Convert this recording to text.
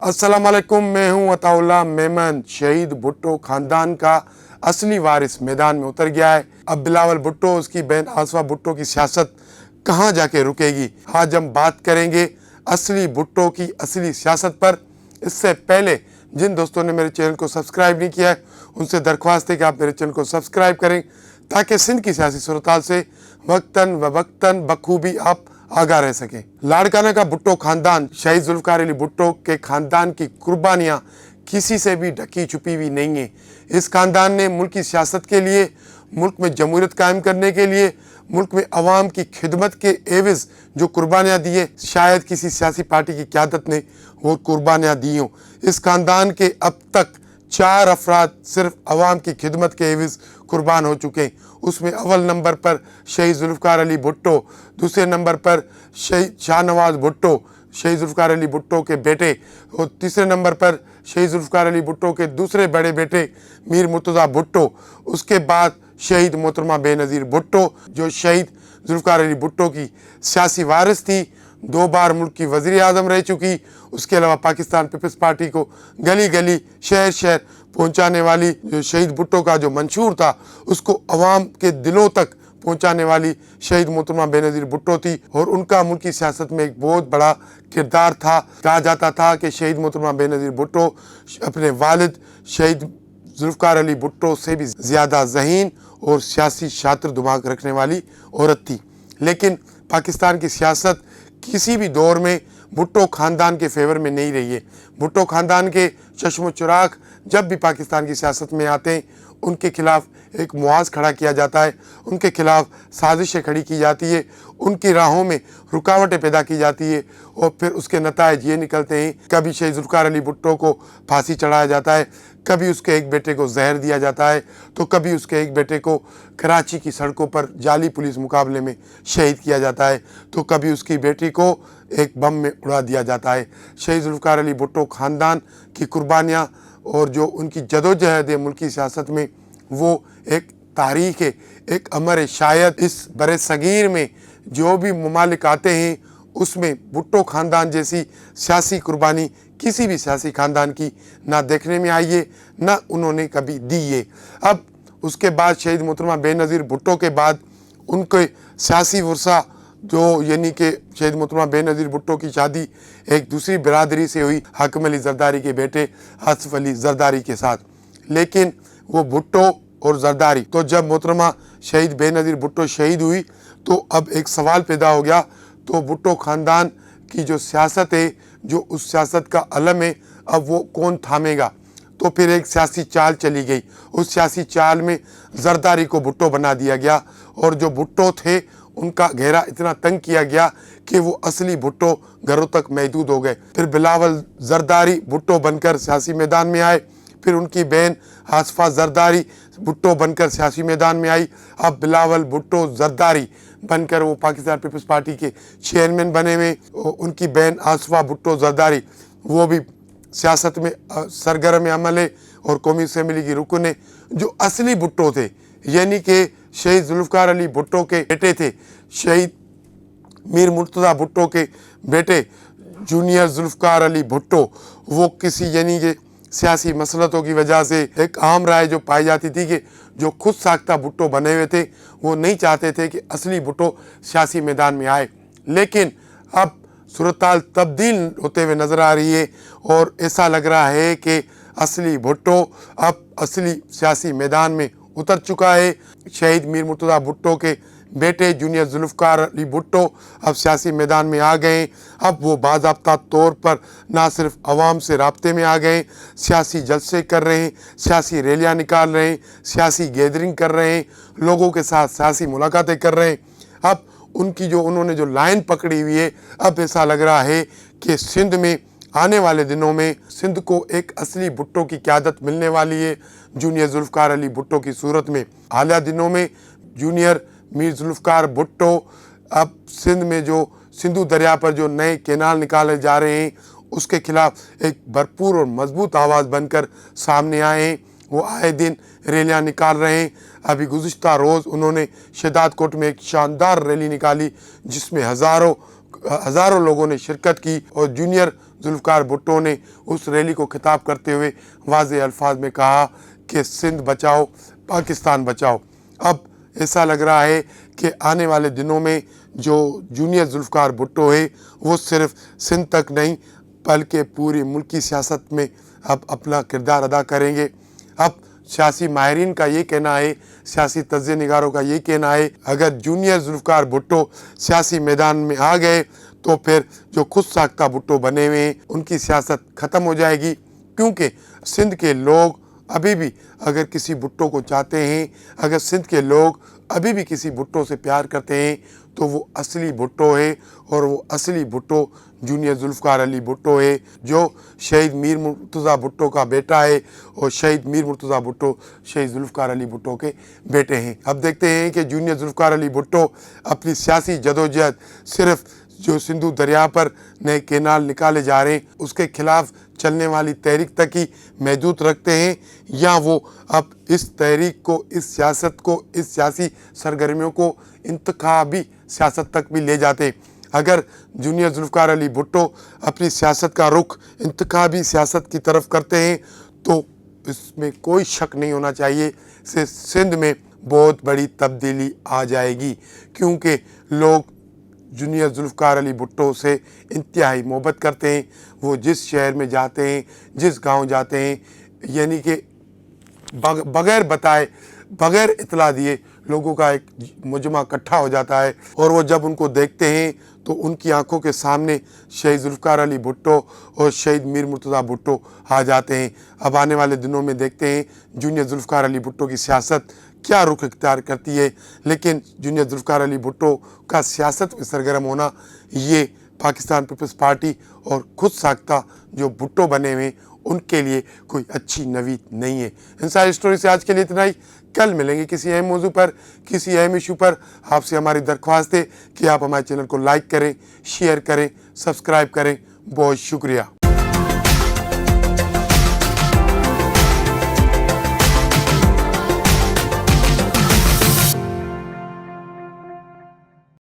अस्सलाम वालेकुम, मैं हूं अताउल्लाह मेमन। शहीद भुट्टो खानदान का असली वारिस मैदान में उतर गया है। अब बिलावल भुट्टो, उसकी बहन आसफा भुट्टो की सियासत कहां जाके रुकेगी? आज हम बात करेंगे असली भुट्टो की असली सियासत पर। इससे पहले जिन दोस्तों ने मेरे चैनल को सब्सक्राइब नहीं किया है, उनसे दरख्वास्त है कि आप मेरे चैनल को सब्सक्राइब करें, ताकि सिंध की सियासी सूरत से वक्तन बखूबी आप आगाह रह सकें। लाड़काना का भुट्टो खानदान, शहीद जुल्फ़िकार अली भुट्टो के खानदान की कुर्बानियां किसी से भी ढकी छुपी हुई नहीं है। इस खानदान ने मुल्क की सियासत के लिए, मुल्क में जमहूरियत कायम करने के लिए, मुल्क में अवाम की खिदमत के एवज़ जो कुर्बानियाँ दी है, शायद किसी सियासी पार्टी की क़यादत ने वो कुर्बानियाँ दी हों। इस खानदान के अब तक 4 अफराद सिर्फ अवाम की खिदमत के एवज़ कुर्बान हो चुके हैं। उसमें अव्वल नंबर पर शहीद जुल्फ़िकार अली भुट्टो, दूसरे नंबर पर शहीद शाहनवाज भुट्टो, शहीद जुल्फ़िकार अली भुट्टो के बेटे, और तीसरे नंबर पर शहीद जुल्फ़िकार अली भुट्टो के दूसरे बड़े बेटे मीर मुर्तज़ा भुट्टो। उसके बाद शहीद मोहतरमा बेनज़ीर भुट्टो, जो शहीद जुल्फ़िकार अली भुट्टो की सियासी वारिस थी, 2 बार मुल्क की वज़ीर आज़म रह चुकी। उसके अलावा पाकिस्तान पीपल्स पार्टी को गली गली, शहर शहर पहुंचाने वाली, जो शहीद भुट्टो का जो मंशूर था उसको अवाम के दिलों तक पहुंचाने वाली शहीद मोहतरमा बेनज़ीर भुट्टो थी। और उनका मुल्क की सियासत में एक बहुत बड़ा किरदार था। कहा जाता था कि शहीद मोहतरमा बेनज़ीर भुट्टो अपने वालिद शहीद जुल्फ़िकार अली भुट्टो से भी ज़्यादा ज़हीन और सियासी शातिर दिमाग रखने वाली औरत थी। लेकिन पाकिस्तान की सियासत किसी भी दौर में भुट्टो ख़ानदान के फेवर में नहीं रही है। भुट्टो ख़ानदान के चश्मो चिराग जब भी पाकिस्तान की सियासत में आते हैं, उनके खिलाफ एक मुआज़ खड़ा किया जाता है, उनके खिलाफ साजिशें खड़ी की जाती है, उनकी राहों में रुकावटें पैदा की जाती है, और फिर उसके नताइज ये निकलते हैं। कभी शहीद जुल्फ़िकार अली भुट्टो को फांसी चढ़ाया जाता है, कभी उसके एक बेटे को जहर दिया जाता है, तो कभी उसके एक बेटे को कराची की सड़कों पर जाली पुलिस मुकाबले में शहीद किया जाता है, तो कभी उसकी बेटी को एक बम में उड़ा दिया जाता है। शहीद जुल्फ़िकार अली भुट्टो ख़ानदान की कुर्बानियाँ और जो उनकी जदोजहद है मुल्क की सियासत में, वो एक तारीख़ है, एक अमर है। शायद इस बरे सगीर में जो भी ममालिक आते हैं, उसमें भुट्टो ख़ानदान जैसी सियासी कुर्बानी किसी भी सियासी ख़ानदान की ना देखने में आई है, ना उन्होंने कभी दी है। अब उसके बाद शहीद मोहतरमा बेनज़ीर भुट्टो के बाद उनके सियासी वर्सा, जो यानी कि शहीद मोहतरमा बेनज़ीर भुट्टो की शादी एक दूसरी बिरादरी से हुई, हाकिम अली ज़रदारी के बेटे आसिफ अली ज़रदारी के साथ। लेकिन वो भुट्टो और ज़रदारी, तो जब मोहतरमा शहीद बेनज़ीर भुट्टो शहीद हुई, तो अब एक सवाल पैदा हो गया, तो भुट्टो ख़ानदान की जो सियासत है, जो उस सियासत का अलम है, अब वो कौन थामेगा? तो फिर एक सियासी चाल चली गई। उस सियासी चाल में ज़रदारी को भुट्टो बना दिया गया, और जो भुट्टो थे उनका घेरा इतना तंग किया गया कि वो असली भुट्टो घरों तक महदूद हो गए। फिर बिलावल ज़रदारी भुट्टो बनकर सियासी मैदान में आए, फिर उनकी बहन आसफा ज़रदारी भुट्टो बनकर सियासी मैदान में आई। अब बिलावल भुट्टो ज़रदारी बनकर वो पाकिस्तान पीपल्स पार्टी के चेयरमैन बने हुए। उनकी बहन आसफा भुट्टो ज़रदारी वो भी सियासत में सरगर्म अमल है और कौमी असम्बली की रुकन है। जो असली भुट्टो थे, यानी कि शहीद जुल्फ़िकार अली भुट्टो के बेटे थे, शहीद मीर मुर्तज़ा भुट्टो के बेटे जूनियर जुल्फ़िकार अली भुट्टो, वो किसी यानी कि सियासी मसलतों की वजह से एक आम राय जो पाई जाती थी कि जो खुद साख्ता भुट्टो बने हुए थे, वो नहीं चाहते थे कि असली भुट्टो सियासी मैदान में आए। लेकिन अब सूरत-हाल तब्दील होते हुए नज़र आ रही है, और ऐसा लग रहा है कि असली भुट्टो अब असली सियासी मैदान में उतर चुका है। शहीद मीर मुर्तज़ा भुट्टो के बेटे जूनियर जुल्फ़िकार अली भुट्टो अब सियासी मैदान में आ गए। अब वो बाज़ाब्ता तौर पर ना सिर्फ अवाम से राब्ते में आ गए, सियासी जलसे कर रहे हैं, सियासी रैलियाँ निकाल रहे हैं, सियासी गैदरिंग कर रहे हैं, लोगों के साथ सियासी मुलाकातें कर रहे हैं। अब उनकी जो उन्होंने जो लाइन पकड़ी हुई है, अब ऐसा लग रहा है कि सिंध में आने वाले दिनों में सिंध को एक असली भुट्टो की क़यादत मिलने वाली है, जूनियर जुल्फ़िकार अली भुट्टो की सूरत में। हालिया दिनों में जूनियर मीर जुल्फ़िकार भुट्टो अब सिंध में जो सिंधु दरिया पर जो नए कैनाल निकाले जा रहे हैं, उसके खिलाफ एक भरपूर और मजबूत आवाज़ बनकर सामने आए हैं। वो आए दिन रैलियाँ निकाल रहे हैं। अभी गुज़िश्ता रोज़ उन्होंने शहदाद कोट में एक शानदार रैली निकाली, जिसमें हज़ारों लोगों ने शिरकत की, और जूनियर जुल्फ़िकार भुट्टो ने उस रैली को खिताब करते हुए वाज़ेह अल्फाज में कहा कि सिंध बचाओ, पाकिस्तान बचाओ। अब ऐसा लग रहा है कि आने वाले दिनों में जो जूनियर जुल्फ़िकार भुट्टो है वो सिर्फ सिंध तक नहीं बल्कि पूरी मुल्की सियासत में अब अपना किरदार अदा करेंगे। अब सियासी माहिरीन का ये कहना है, सियासी तज्ज़िया निगारों का ये कहना है, अगर जूनियर जुल्फ़िकार भुट्टो सियासी मैदान में आ गए तो फिर जो खुद साख्ता भुट्टो बने हुए हैं उनकी सियासत ख़त्म हो जाएगी। क्योंकि सिंध के लोग अभी भी अगर किसी भुट्टो को चाहते हैं, अगर सिंध के लोग अभी भी किसी भुट्टो से प्यार करते हैं तो वो असली भुट्टो है, और वो असली भुट्टो जूनियर जुल्फ़िकार अली भुट्टो है, जो शहीद मीर मुर्तज़ा भुट्टो का बेटा है, और शहीद मीर मुर्तज़ा भुट्टो शहीद जुल्फ़िकार अली भुट्टो के बेटे हैं। अब देखते हैं कि जूनियर जुल्फ़िकार अली भुट्टो अपनी सियासी जदोजहद सिर्फ जो सिंधु दरिया पर नए कैनाल निकाले जा रहे हैं उसके खिलाफ चलने वाली तहरीक तक ही महदूद रखते हैं, या वो अब इस तहरीक को, इस सियासत को, इस सियासी सरगर्मियों को इंतखाबी सियासत तक भी ले जाते हैं। अगर जूनियर जुल्फ़िकार अली भुट्टो अपनी सियासत का रुख इंतखाबी सियासत की तरफ करते हैं तो इसमें कोई शक नहीं होना चाहिए से सिंध में बहुत बड़ी तब्दीली आ जाएगी, क्योंकि लोग जूनियर जुल्फ़िकार अली भुट्टो से इंतहाई मोहब्बत करते हैं। वो जिस शहर में जाते हैं, जिस गांव जाते हैं, यानी कि बग़ैर बताए, बग़ैर इतला दिए लोगों का एक मुजमा इकट्ठा हो जाता है, और वो जब उनको देखते हैं तो उनकी आंखों के सामने शहीद जुल्फ़िकार अली भुट्टो और शहीद मीर मुर्तज़ा भुट्टो आ जाते हैं। अब आने वाले दिनों में देखते हैं जूनियर जुल्फ़िकार अली भुट्टो की सियासत क्या रुख इख्तियार करती है, लेकिन जूनियर जुल्फ़िकार अली भुट्टो का सियासत में सरगर्म होना ये पाकिस्तान पीपल्स पार्टी और खुद साख्ता जो भुट्टो बने हुए उनके लिए कोई अच्छी नवीद नहीं है। इन सारी स्टोरी से आज के लिए इतना ही। कल मिलेंगे किसी अहम मौजू पर, किसी अहम इशू पर। आपसे हमारी दरख्वास्त है कि आप हमारे चैनल को लाइक करें, शेयर करें, सब्सक्राइब करें। बहुत शुक्रिया।